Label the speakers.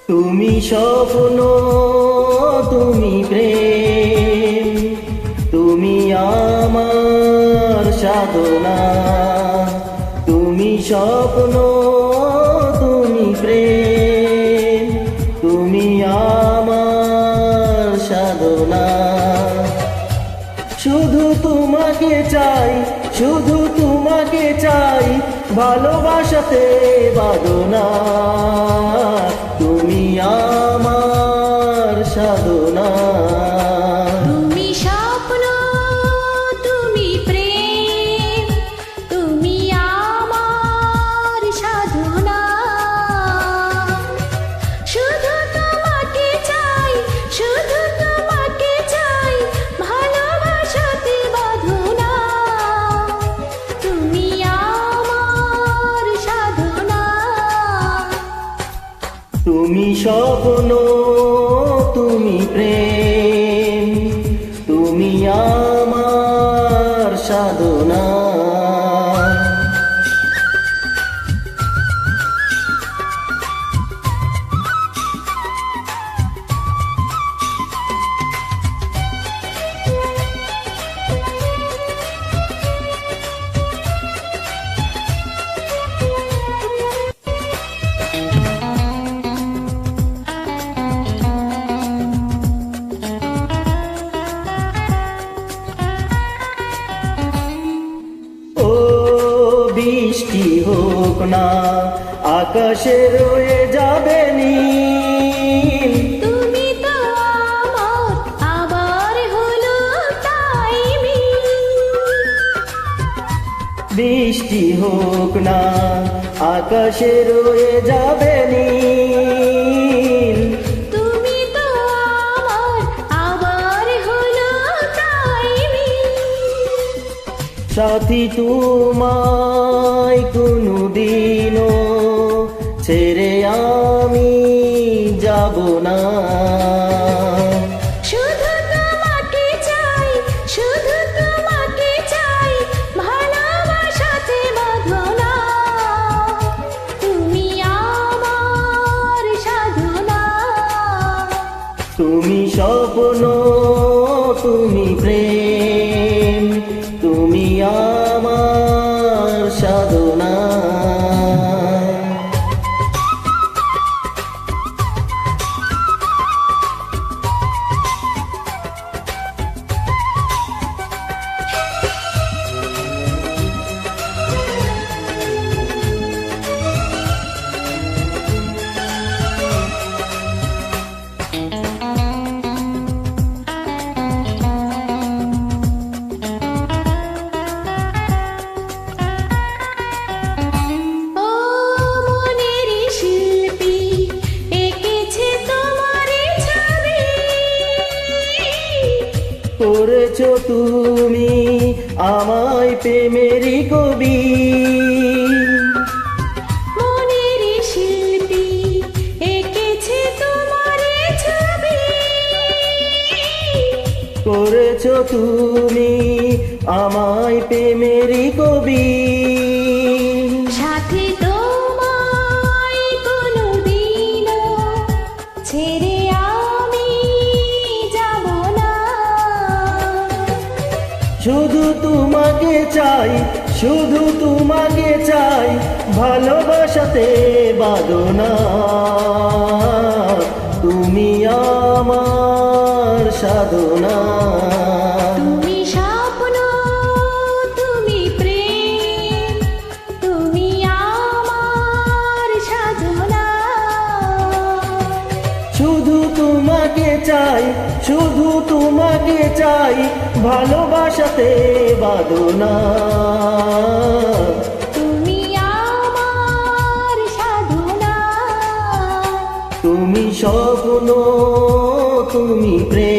Speaker 1: তুমি স্বপ্ন, তুমি প্রেম, তুমি আমার সাধনা। তুমি স্বপ্ন, তুমি প্রেম, তুমি আমার সাধনা। শুধু তোমাকে চাই, শুধু তোমাকে চাই, ভালোবাসাতে বাঁধনা। তুমি আমার সাধনা।
Speaker 2: তুমি স্বপ্ন, তুমি প্রেম, তুমি আমার সাধনা। শুধু তোমাকে চাই, শুধু তোমাকে চাই, ভালোবাসাতে বাঁধনা। তুমি আমার সাধনা।
Speaker 1: তুমি স্বপ্ন, তুমি প্রেম, তুমি আমার সাধনা। বৃষ্টি হোক না, আকাশে রয়ে যাবে নীল।
Speaker 2: তুমি তো আমার, আবার হলো তাই মিল।
Speaker 1: বৃষ্টি হোক না, আকাশে রয়ে যাবে নীল।
Speaker 2: তুমি তো আমার, আবার হলো তাই মিল।
Speaker 1: সাথী তোমায় কোনদিনও ছেড়ে আমি যাব না।
Speaker 2: শুধু তোমাকে চাই, শুধু তোমাকে চাই, ভালোবাসাতে বাঁধনা। তুমি আমার সাধনা।
Speaker 1: তুমি স্বপ্ন, তুমি প্রেম, তুমি আমার সাধনা।
Speaker 2: ও মনের শিল্পী, এঁকেছে তোমার ছবি।
Speaker 1: করেছো তুমি আমায় প্রেমেরই কবি।
Speaker 2: মনের শিল্পী, এঁকেছে তোমার ছবি।
Speaker 1: করেছো তুমি আমায় প্রেমেরই কবি।
Speaker 2: সাথে তোমায় কোনোদিনও ছেড়ে আমি যাব না।
Speaker 1: শুধু তোমাকে চাই, শুধু তোমাকে চাই, ভালোবাসাতে বাঁধনা। তুমি আমার সাধনা।
Speaker 2: তুমি স্বপ্ন, তুমি প্রেম, তুমি আমার সাধনা।
Speaker 1: শুধু তোমাকে চাই, শুধু তোমাকে চাই, ভালোবাসাতে বাঁধনা।
Speaker 2: তুমি আমার সাধনা।
Speaker 1: তুমি স্বপ্ন, তুমি প্রেম,